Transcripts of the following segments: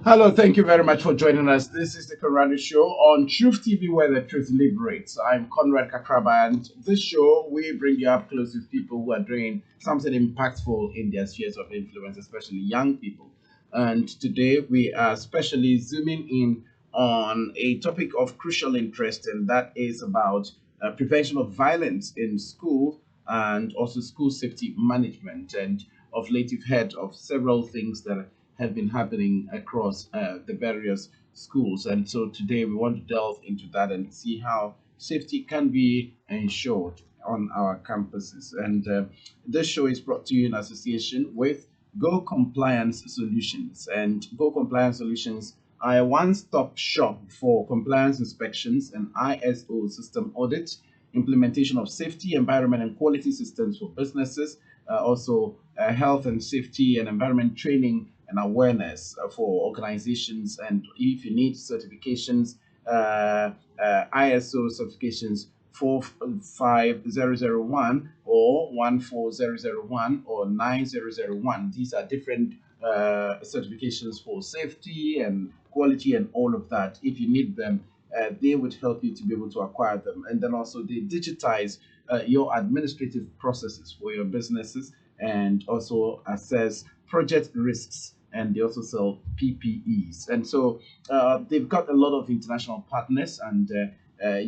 Hello, thank you very much for joining us. This is the Conrado Show on Truth TV, where the truth liberates. I'm Conrad Kakraba, and this show we bring you up close with people who are doing something impactful in their spheres of influence, especially young people. And today we are specially zooming in on a topic of crucial interest, and that is about prevention of violence in school and also school safety management. And of late, you've heard of several things that have been happening across the various schools. And so today we want to delve into that and see how safety can be ensured on our campuses. And this show is brought to you in association with Go Compliance Solutions. And Go Compliance Solutions are a one stop shop for compliance inspections and ISO system audits, implementation of safety, environment, and quality systems for businesses, also health and safety and environment training and awareness for organizations. And if you need certifications, ISO certifications 45001 or 14001 or 9001. These are different certifications for safety and quality and all of that. If you need them, they would help you to be able to acquire them. And then also they digitize your administrative processes for your businesses and also assess project risks. And they also sell PPEs. And so they've got a lot of international partners, and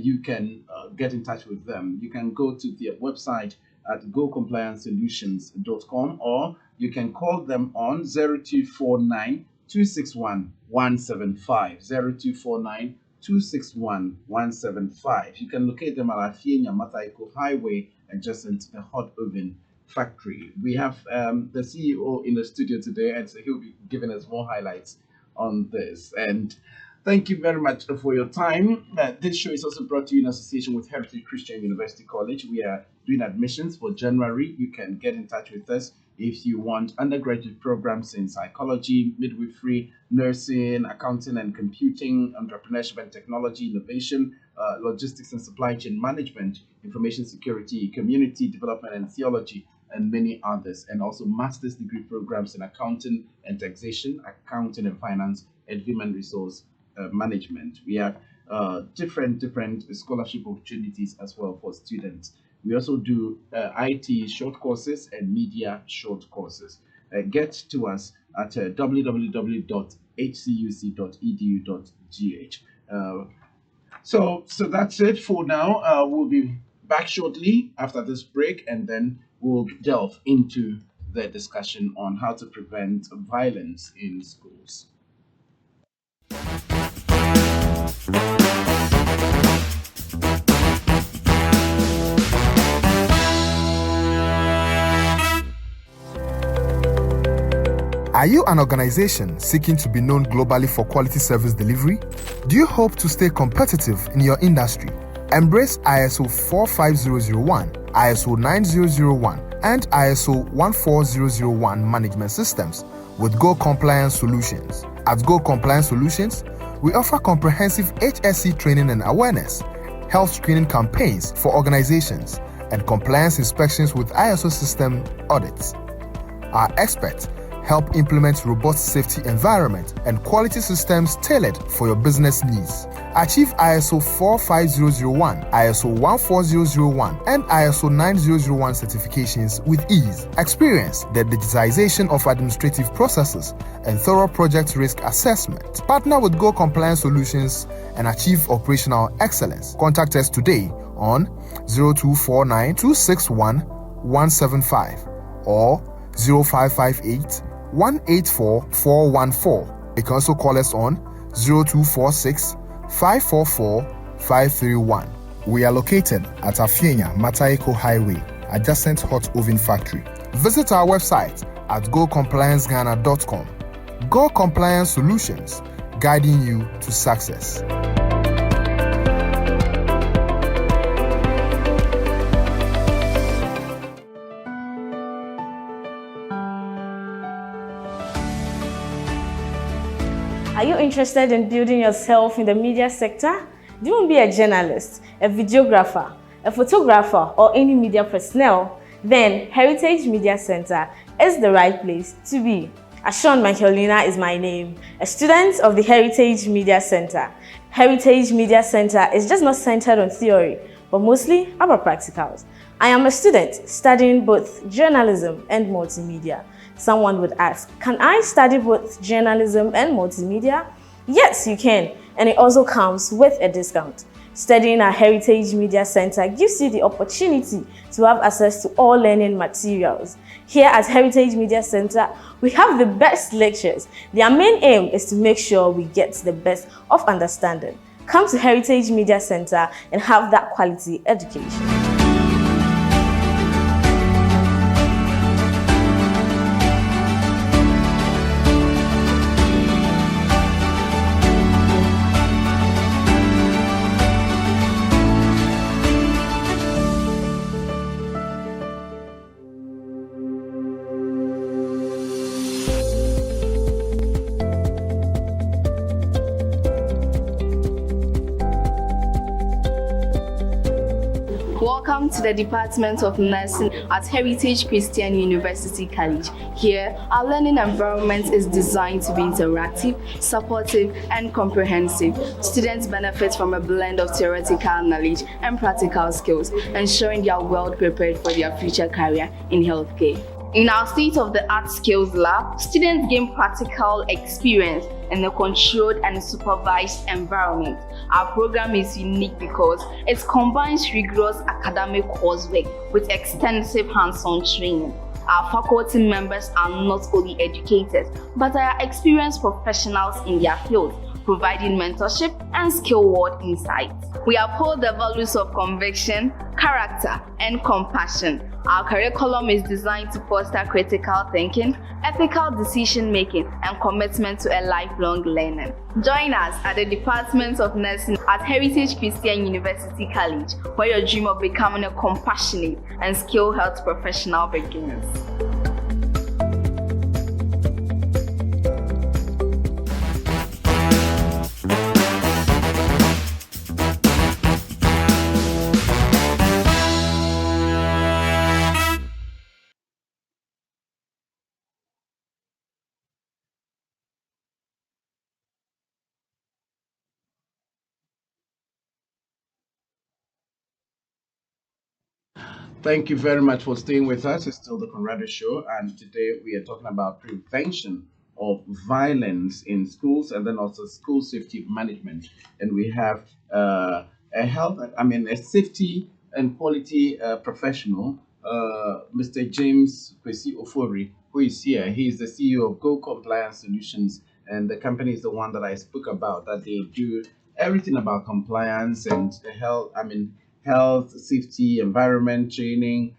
you can get in touch with them. You can go to their website at gocompliancesolutions.com, or you can call them on 0249 261 175. 0249 261 175. You can locate them at Afienya Mataiko Highway, adjacent to the hot oven factory. We have the CEO in the studio today, and so he'll be giving us more highlights on this. And thank you very much for your time. This show is also brought to you in association with Heritage Christian University College. We are doing admissions for January. You can get in touch with us if you want undergraduate programs in psychology, midwifery, nursing, accounting and computing, entrepreneurship and technology, innovation, logistics and supply chain management, information security, community development and theology, and many others. And also master's degree programs in accounting and taxation, accounting and finance, and human resource management. We have different scholarship opportunities as well for students. We also do IT short courses and media short courses. Get to us at www.hcuc.edu.gh. So that's it for now. We'll be back shortly after this break, and then we'll delve into the discussion on how to prevent violence in schools. Are you an organization seeking to be known globally for quality service delivery? Do you hope to stay competitive in your industry? Embrace ISO 45001, ISO 9001, and ISO 14001 management systems with Go Compliance Solutions. At Go Compliance Solutions, we offer comprehensive HSE training and awareness, health screening campaigns for organizations, and compliance inspections with ISO system audits. Our experts help implement robust safety environment and quality systems tailored for your business needs. Achieve ISO 45001, ISO 14001, and ISO 9001 certifications with ease. Experience the digitization of administrative processes and thorough project risk assessment. Partner with Go Compliance Solutions and achieve operational excellence. Contact us today on 0249 261 175 or 0558 184 414. You can also call us on 0246 544 531. We are located at Afienya Mataiko Highway, adjacent Hot Oven Factory. Visit our website at gocomplianceghana.com. Go Compliance Solutions, guiding you to success. Are you interested in building yourself in the media sector? Do you want to be a journalist, a videographer, a photographer, or any media personnel? Then Heritage Media Center is the right place to be. Ashon Michaelina is my name, a student of the Heritage Media Center. Heritage Media Center is just not centered on theory, but mostly about practicals. I am a student studying both journalism and multimedia. Someone would ask, can I study both journalism and multimedia? Yes, you can, and it also comes with a discount. Studying at Heritage Media Center gives you the opportunity to have access to all learning materials. Here at Heritage Media Center, we have the best lectures. Their main aim is to make sure we get the best of understanding. Come to Heritage Media Center and have that quality education. Welcome to the Department of Nursing at Heritage Christian University College. Here, our learning environment is designed to be interactive, supportive, and comprehensive. Students benefit from a blend of theoretical knowledge and practical skills, ensuring they are well prepared for their future career in healthcare. In our state-of-the-art skills lab, students gain practical experience in a controlled and supervised environment. Our program is unique because it combines rigorous academic coursework with extensive hands-on training. Our faculty members are not only educated, but are experienced professionals in their field, providing mentorship and skill-world insights. We uphold the values of conviction, character, and compassion. Our curriculum is designed to foster critical thinking, ethical decision-making, and commitment to a lifelong learning. Join us at the Department of Nursing at Heritage Christian University College, where your dream of becoming a compassionate and skilled health professional begins. Thank you very much for staying with us. It's still the Conrado Show, and today we are talking about prevention of violence in schools and then also school safety management. And we have a safety and quality professional, Mr. James Kwesi Ofori, who is here. He is the CEO of Go Compliance Solutions, and the company is the one that I spoke about, that they do everything about compliance and health, safety, environment training,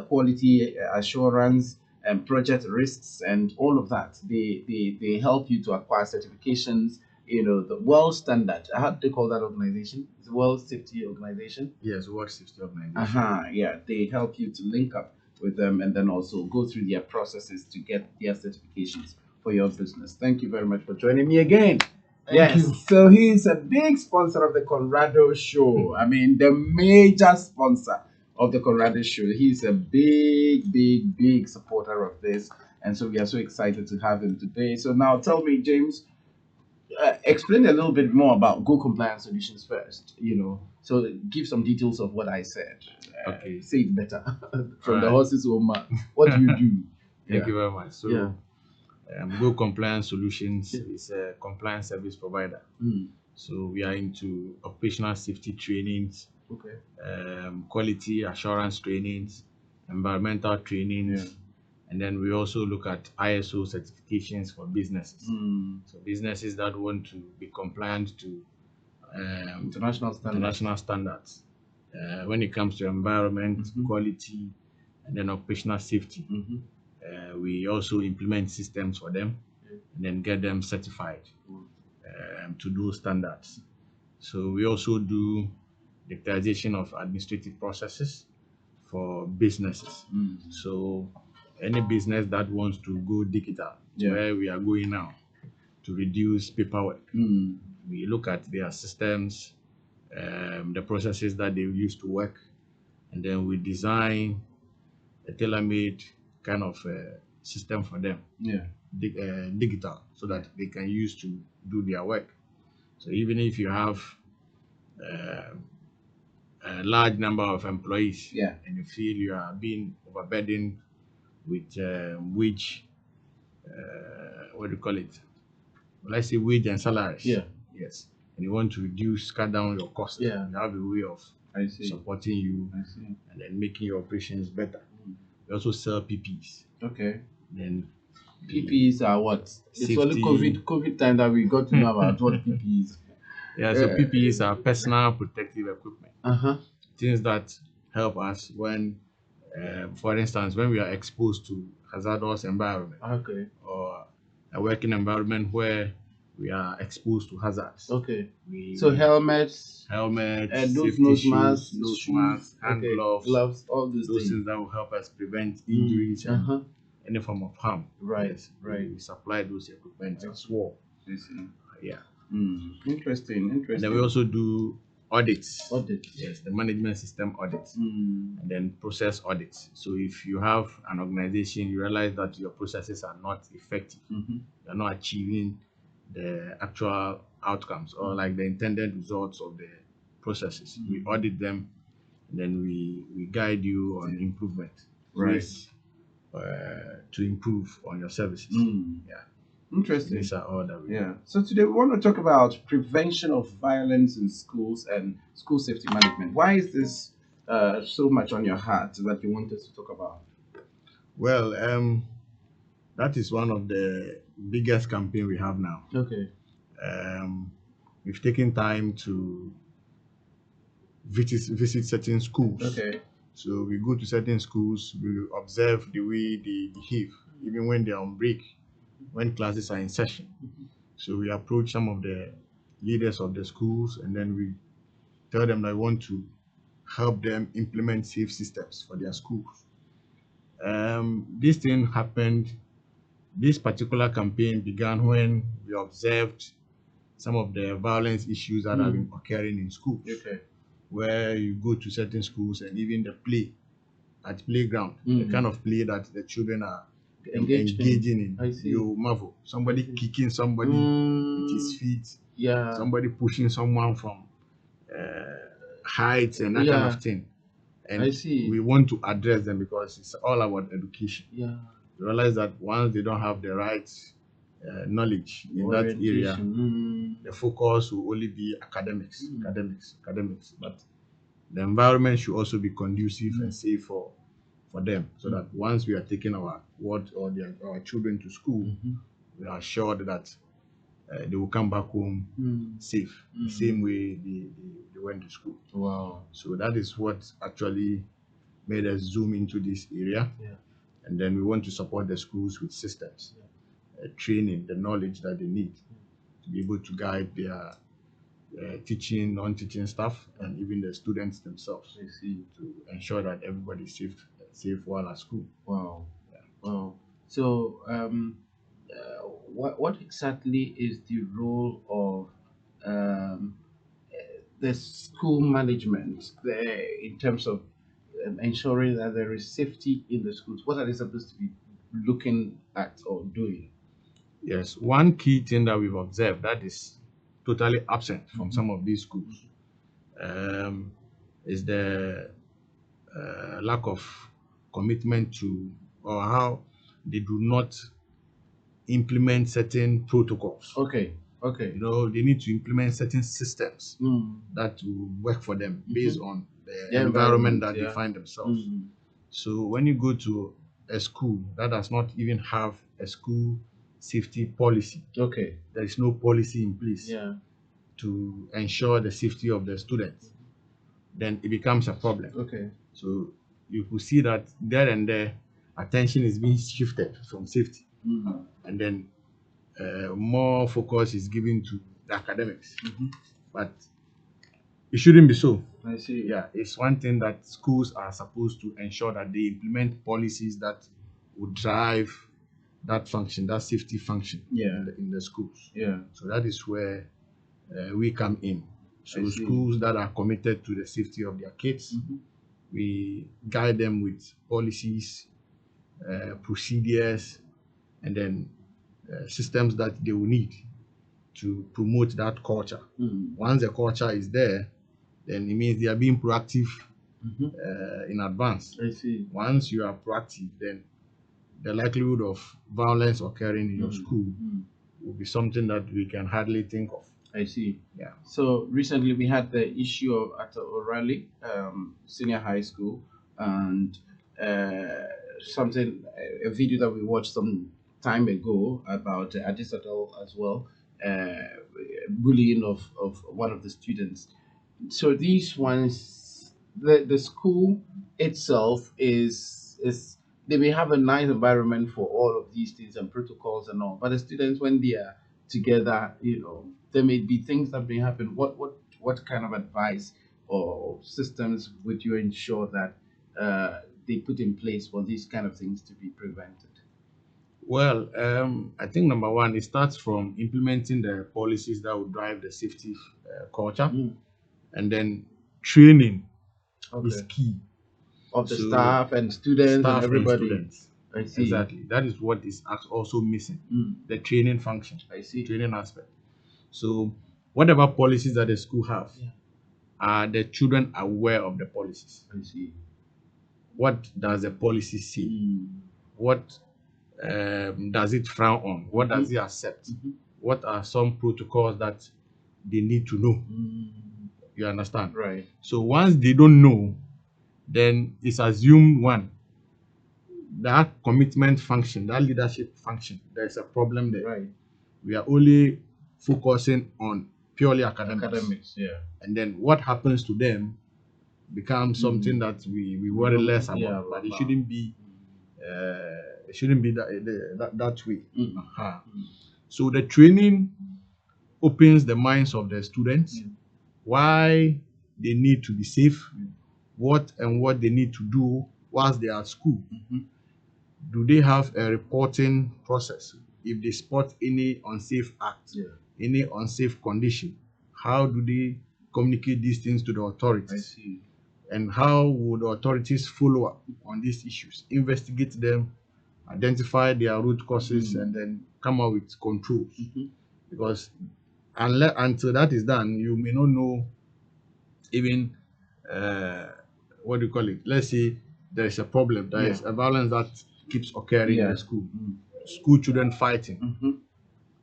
quality assurance, and project risks, and all of that. They help you to acquire certifications. You know, the world standard. How do they call that organization? It's the World Safety Organization. Yes, World Safety Organization. Yeah, they help you to link up with them and then also go through their processes to get their certifications for your business. Thank you very much for joining me again. Thank you. So he's a big sponsor of the Conrado Show. I mean, the major sponsor of the Conrado Show. He's a big supporter of this. And so we are so excited to have him today. So now tell me, James, explain a little bit more about Go Compliance Solutions first. So give some details of what I said. Okay. Say it better from the Right. horse's own mouth. What do you do? Thank you very much. So, Yeah. Go Compliance Solutions is a compliance service provider. Mm. So we are into operational safety trainings, Okay. quality assurance trainings, environmental trainings, Yeah. and then we also look at ISO certifications for businesses. Mm. So businesses that want to be compliant to International standards. international standards when it comes to environment, Mhm. quality, and then operational safety. Mhm. We also implement systems for them Yeah. and then get them certified to those standards. So we also do digitization of administrative processes for businesses. Mm. So any business that wants to go digital, Yeah. where we are going now, to reduce paperwork, Mm. we look at their systems, the processes that they use to work, and then we design a tailor-made kind of system for them. Yeah. digital so that they can use to do their work. So even if you have uh, a large number of employees, Yeah. and you feel you are being overburdened with wage, what do you call it? Let's say wage and salaries. Yeah. Yes. And you want to cut down your cost. Yeah. You have a way of I see. supporting you I see. and then making your operations better. We also sell PPs. Okay. Then PPEs are what? It's only Safety. COVID time that we got to know about what PPEs. Yeah, so PPEs are personal protective equipment. Uh-huh. Things that help us when, for instance, when we are exposed to hazardous environment Okay. or a working environment where we are exposed to hazards. Okay. So helmets, Helmets, and those safety nose shoes, masks, nose shoes, masks, hand okay, gloves, all those those things. things that will help us prevent injuries and Uh-huh. any form of harm. Right, Yes, right. We supply those equipment I as well. I see. Yeah. Interesting. And then we also do audits. Audit. Yes, the management system audits. Mm. And then process audits. So if you have an organization, you realize that your processes are not effective, Mm-hmm. you're not achieving the actual outcomes or like the intended results of the processes. We audit them, and then we guide you on improvement. Right. Ways, to improve on your services. Yeah. Interesting. These are all that we Yeah. So today we want to talk about prevention of violence in schools and school safety management. Why is this so much on your heart that you want us to talk about? Well, that is one of the biggest campaign we have now. Okay. We've taken time to visit certain schools. Okay. So we go to certain schools, we observe the way they behave, even when they're on break, when classes are in session. So we approach some of the leaders of the schools, and then we tell them that we want to help them implement safe systems for their schools. This thing happened, this particular campaign began when we observed some of the violence issues that have been occurring in schools. Okay. Where you go to certain schools and even the play at playground, the kind of play that the children are engaging in. I see. You marvel. Somebody kicking somebody with his feet, Yeah. somebody pushing someone from heights and that kind of thing. And I see. we want to address them because it's all about education. Yeah. You realize that once they don't have the right knowledge in that area, the focus will only be academics. But the environment should also be conducive and safe for them, so that once we are taking our our children to school, we are assured that they will come back home safe, the same way they went to school. Wow. So that is what actually made us zoom into this area. Yeah. And then we want to support the schools with systems, training, the knowledge that they need to be able to guide their teaching, non-teaching staff, and even the students themselves. I see. To ensure that everybody is safe while at school. Wow. Yeah. Wow. So, what exactly is the role of the school management in terms of ensuring that there is safety in the schools? What are they supposed to be looking at or doing? Yes, one key thing that we've observed that is totally absent from some of these schools is the lack of commitment to, or how they do not implement certain protocols. Okay. You know, they need to implement certain systems that will work for them based on the environment that they find themselves. So when you go to a school that does not even have a school safety policy, Okay. there is no policy in place Yeah. to ensure the safety of the students, then it becomes a problem. Okay. So you could see that there and there, attention is being shifted from safety, and then more focus is given to the academics. But it shouldn't be so. I see. Yeah, it's one thing that schools are supposed to ensure that they implement policies that would drive that function, that safety function in the schools. Yeah. So that is where we come in. So schools that are committed to the safety of their kids, we guide them with policies, procedures, and then systems that they will need to promote that culture. Once the culture is there, then it means they are being proactive in advance. I see. Once you are proactive, then the likelihood of violence occurring in your school will be something that we can hardly think of. I see. Yeah. So recently we had the issue of at O'Reilly Senior High School, and a video that we watched some time ago about Aristotle as well, bullying of one of the students. So these ones, the school itself is they may have a nice environment for all of these things and protocols and all, but the students, when they are together, there may be things that may happen. What kind of advice or systems would you ensure that they put in place for these kind of things to be prevented? Well, I think number one, it starts from implementing the policies that will drive the safety culture, and then training is Okay. key. Of the So, staff and students and Staff and everybody. students. I see. Exactly. That is what is also missing. The training function, I see. training aspect. So, whatever policies that the school have, are the children aware of the policies? I see. What does the policy say? What does it frown on? What does it accept? What are some protocols that they need to know? You understand? Right. So once they don't know, then it's assumed one, that commitment function, that leadership function, there's a problem there. Right. We are only focusing on purely academics. Yeah. And then what happens to them becomes something that we worry less about. Yeah, but it shouldn't be that way. So the training opens the minds of the students, why they need to be safe, what they need to do whilst they are at school. Do they have a reporting process? If they spot any unsafe act, any unsafe condition, how do they communicate these things to the I authorities? see. And how would the authorities follow up on these issues, investigate them, identify their root causes, and then come up with controls? Because until that is done, you may not know even what do you call it? Let's say there is a problem, there is a violence that keeps occurring in the school, school children fighting.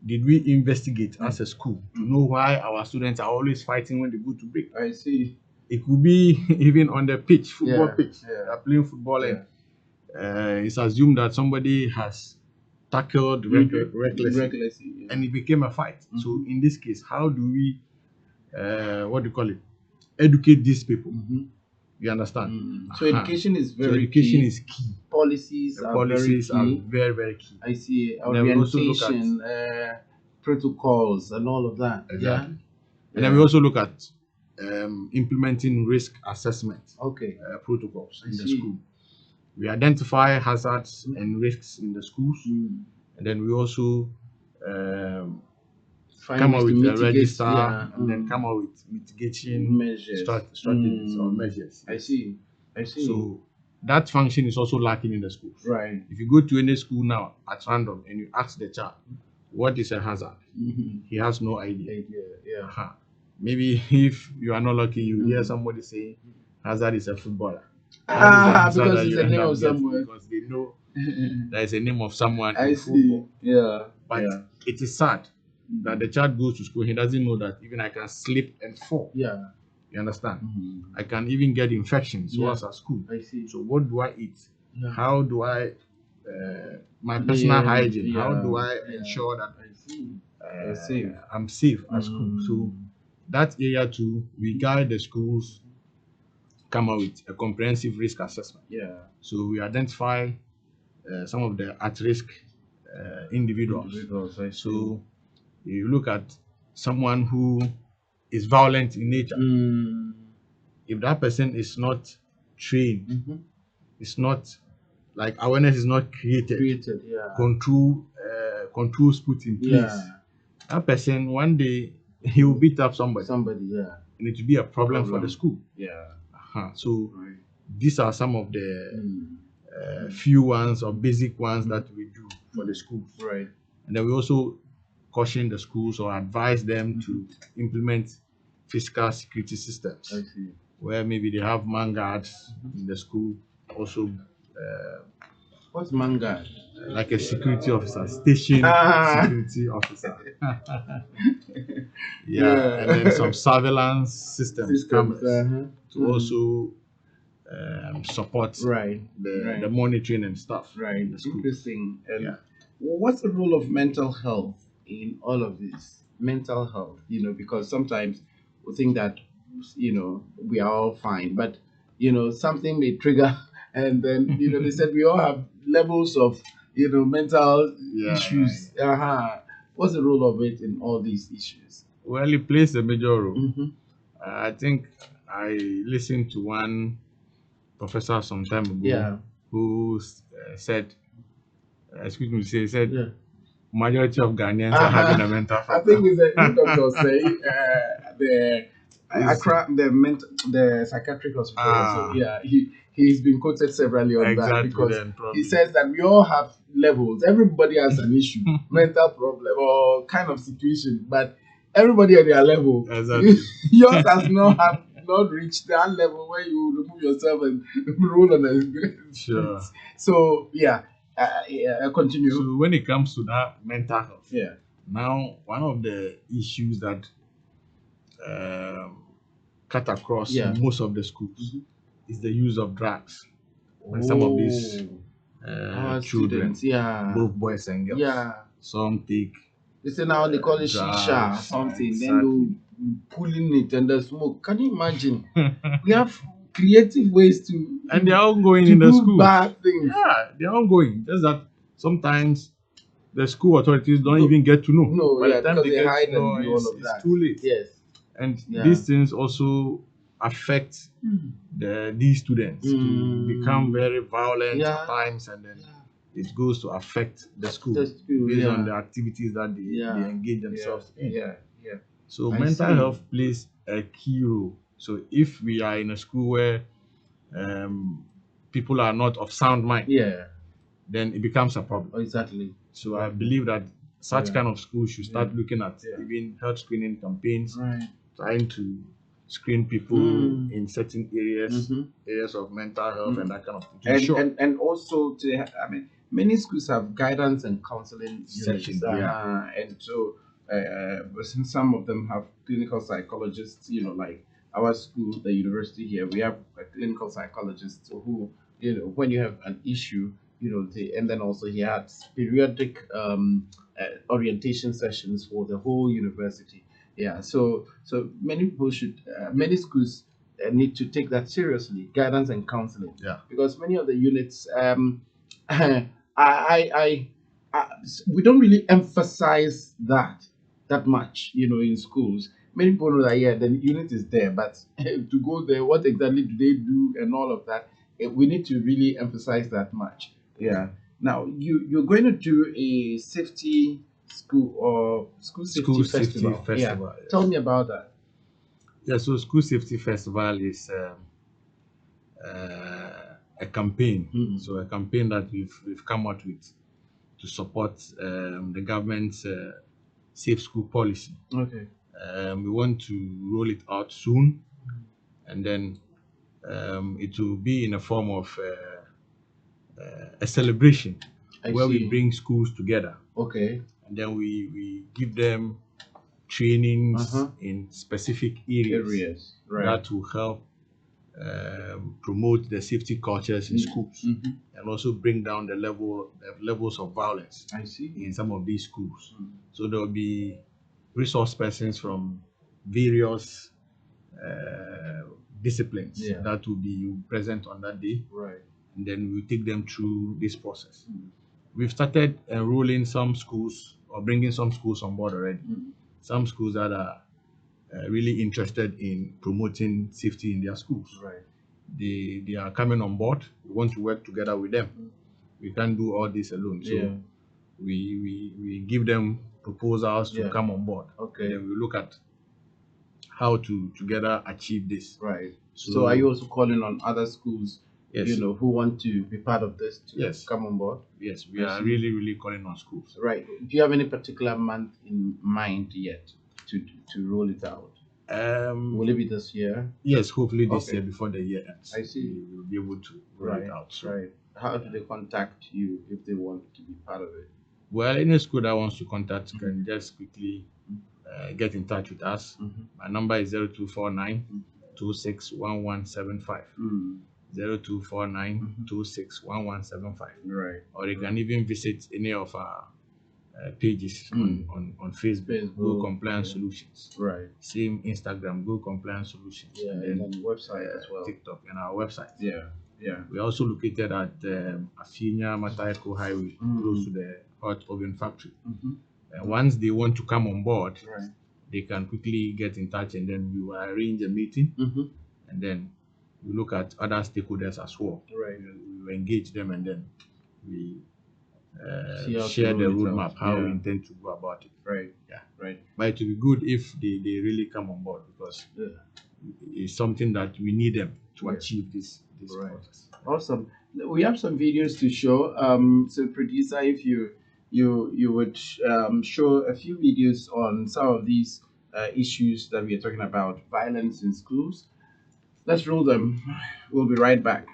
Did we investigate as a school to know why our students are always fighting when they go to break? I see. It could be even on the pitch, football pitch. Yeah. They are playing football, and it's assumed that somebody has tackled recklessly, and it became a fight. So in this case, how do we, educate these people? You understand? So education is So very education key. is key. Policies The are policies are very key. very, very key. I see. And then we also look at- Orientation, protocols, and all of that. Exactly. Yeah. And then we also look at implementing risk assessment Okay. protocols in the see. school. We identify hazards and risks in the schools, and then we also Find come ways up to with a mitigate, register, yeah, and then come up with mitigation measures. strategies or measures. I see. I see. So that function is also lacking in the schools. Right. If you go to any school now at random and you ask the child, what is a hazard? He has no idea. Yeah. Maybe if you are not lucky, you hear somebody say hazard is a footballer. Because That it's you a end name up of getting someone. because they know there is a name of someone I in see. football. Yeah. But it is sad that the child goes to school, he doesn't know that even I can slip and fall. Yeah. You understand? I can even get infections whilst at school. I see. So what do I eat? Yeah. How do I my personal hygiene? How do I Yeah. ensure that I see. You're safe. I'm safe at school? So that area too, we guide the schools come up with a comprehensive risk assessment. Yeah. So we identify some of the at-risk individuals. I see. So you look at someone who is violent in nature. If that person is not trained, it's not like awareness is not created, Yeah. controls put in place. Yeah. That person one day he will beat up somebody, Yeah. and it will be a problem for the school. Yeah. So Right. these are some of the few ones or basic ones that we do for the schools. Right. And then we also caution the schools or advise them to implement physical security systems I see. where maybe they have man guards in the school, also What's manga? like a security officer, station Ah. security officer. Yeah. And then some surveillance systems, cameras, to Mhm. also support Right. the monitoring and stuff. Right. in the schools. Interesting. And Yeah. what's the role of mental health in all of this? Mental health, because sometimes we think that, we are all fine, but, something may trigger, and then, they said we all have levels of, mental Yeah, issues. What's the role of it in all these issues? Well, it plays a major role. Mm-hmm. I think I listened to one professor some time ago Yeah. who said, excuse me, he said, Yeah. majority of Ghanaians are having a mental I problem. think it's a doctor say the Accra, the psychiatric hospital. So yeah, he's been quoted severally on that Exactly, because then probably. he says that we all have levels. Everybody has an issue, mental problem or kind of situation, but everybody at their level. Exactly. Yours has not reached that level where you remove yourself and roll on the Sure. So yeah, continue. So when it comes to that mental health, Yeah. now one of the issues that cut across Yeah. most of the schools is the use of drugs. And some of these Our children, students, yeah. both boys and girls, Yeah. some take They say now they call it shisha or drugs, something. Then exactly. they'll pulling it and the smoke. Can you imagine? We have creative ways to and they're ongoing to in the do school. bad things. Yeah, they're ongoing. Just that sometimes the school authorities don't even get to know. No, By yeah, the time because they they get hide to know, and do all of it's that. too late. Yes. And Yeah. these things also affect these students to become very violent Yeah. at times, and then it goes to affect the school, The school, based on yeah. the activities that they engage themselves in. Yeah. So I mental see. health plays a key role. So if we are in a school where people are not of sound mind, Yeah. then it becomes a problem. Exactly. So I believe that such kind of schools should start looking at Yeah. even health screening campaigns, Right. trying to screen people in certain areas of mental health and that kind of thing. And, Sure. and also many schools have guidance and counseling Sections, units, yeah. and so some of them have clinical psychologists. Like our school, the university here, we have a clinical psychologist who, when you have an issue, and then also he had periodic orientation sessions for the whole university. Yeah, so many people many schools need to take that seriously, guidance and counseling. Yeah. Because many of the units, I we don't really emphasize that much, in schools. Many people know that the unit is there, but to go there, what exactly do they do and all of that? We need to really emphasize that much. Yeah. Now you're going to do a safety school or school safety festival. Yeah. Yes. Tell me about that. Yeah, so School Safety Festival is a campaign. So a campaign that we've come out with to support the government's safe school policy. Okay. We want to roll it out soon, and then it will be in a form of a celebration where we bring schools together. Okay. And then we give them trainings in specific areas Right. that will help promote the safety cultures in schools, and also bring down the levels of violence I see. in some of these schools. So there will be resource persons from various disciplines that will be present on that day, Right. and then we'll take them through this process. We've started enrolling some schools or bringing some schools on board already. Some schools that are really interested in promoting safety in their schools. Right. They are coming on board. We want to work together with them. We can't do all this alone. So we give them proposals to come on board. Okay. And then we look at how to together achieve this. Right. So are you also calling on other schools Yes. who want to be part of this to Yes. come on board? Yes, we are really, really calling on schools. Right. Do you have any particular month in mind yet to roll it out? Will it be this year? Yes, hopefully this Okay. year before the year ends. I see. We will be able to roll it out. So, Right. How do they contact you if they want to be part of it? well, any school that wants to contact can just quickly get in touch with us. My number is 0249 261175. 0249 261175. Right. Or you can even visit any of our pages on Facebook, Go Compliance Solutions. Right. Same Instagram, Go Compliance Solutions. Yeah, and then website as well. TikTok and our website. Yeah. Yeah. We're also located at Afinia Matayako Highway, close to the hot oven factory. And once they want to come on board, Right. they can quickly get in touch, and then we will arrange a meeting, and then we look at other stakeholders as well. Right. We will engage them, and then we See how to share the roll it roadmap, out. how we Yeah. intend to go about it. Right. Yeah. Right. But it will be good if they really come on board, because it's something that we need them to achieve this Right. process. Awesome. We have some videos to show. So, producer, if you would show a few videos on some of these issues that we are talking about, violence in schools. Let's roll them. We'll be right back.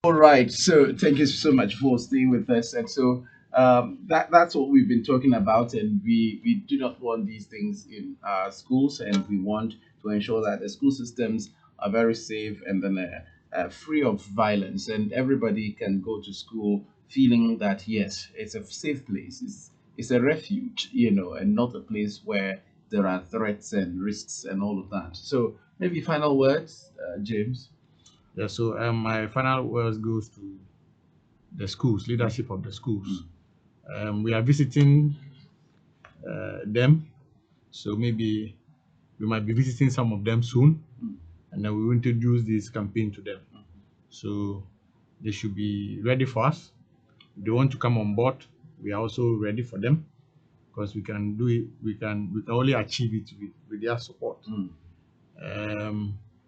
All right. So thank you so much for staying with us. And so that's what we've been talking about. And we do not want these things in our schools, and we want to ensure that the school systems are very safe and then free of violence, and everybody can go to school feeling that yes, it's a safe place. It's a refuge, and not a place where there are threats and risks and all of that. So maybe final words, James. Yeah, so my final words goes to the schools, leadership of the schools. We are visiting them, so maybe we might be visiting some of them soon, and then we will introduce this campaign to them. So they should be ready for us. If they want to come on board, we are also ready for them, because we can do it. We can only achieve it with their support.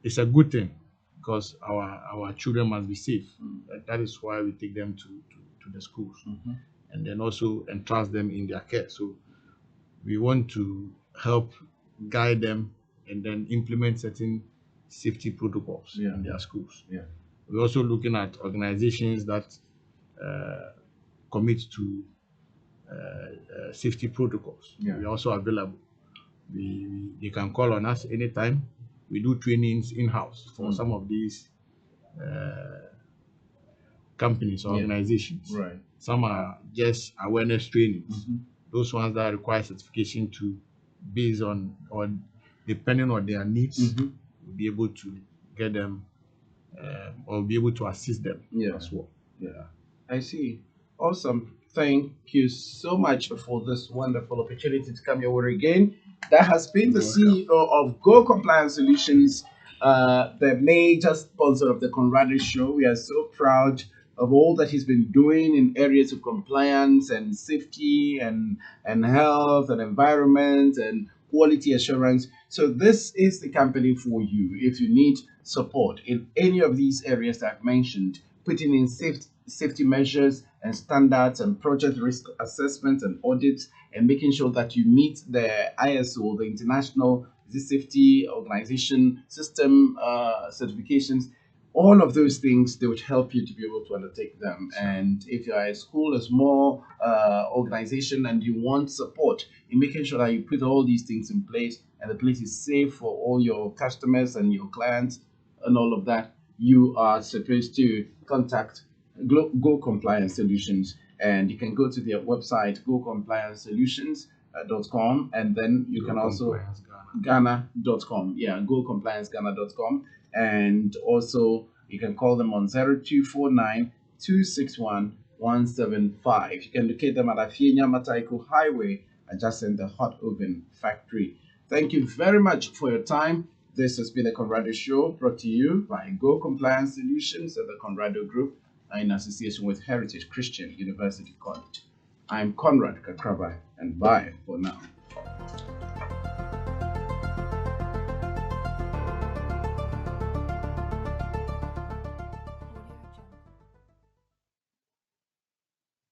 It's a good thing, because our children must be safe. That is why we take them to the schools, and then also entrust them in their care. So we want to help guide them and then implement certain safety protocols in their schools. Yeah. We're also looking at organizations that commit to safety protocols. Yeah. We're also available. They can call on us anytime. We do trainings in-house for some of these companies or organizations. Right. Some are just awareness trainings. Those ones that require certification to, based on or depending on their needs, we'll be able to get them or be able to assist them as well. Yeah, I see. Awesome. Thank you so much for this wonderful opportunity to come your way again. That has been the CEO of Go Compliance Solutions, the major sponsor of the Conrado Show. We are so proud of all that he's been doing in areas of compliance and safety and health and environment and quality assurance. So this is the company for you. If you need support in any of these areas that I've mentioned, putting in safety measures and standards and project risk assessment and audits, and making sure that you meet the ISO, the International Safety Organization system certifications. All of those things, they would help you to be able to undertake them. And if you are a school, a small organization, and you want support in making sure that you put all these things in place and the place is safe for all your customers and your clients and all of that, you are supposed to contact Go Compliance Solutions. And you can go to their website, gocompliancesolutions.com, and then you can also Ghana.com. Yeah, gocomplianceghana.com. And also you can call them on 0249 261 175. You can locate them at Afienya Mataiko Highway, adjacent the hot oven factory. Thank you very much for your time. This has been the Conrado Show, brought to you by Go Compliance Solutions and the Conrado Group in association with Heritage Christian University College. I'm Conrad Kakraba, and bye for now.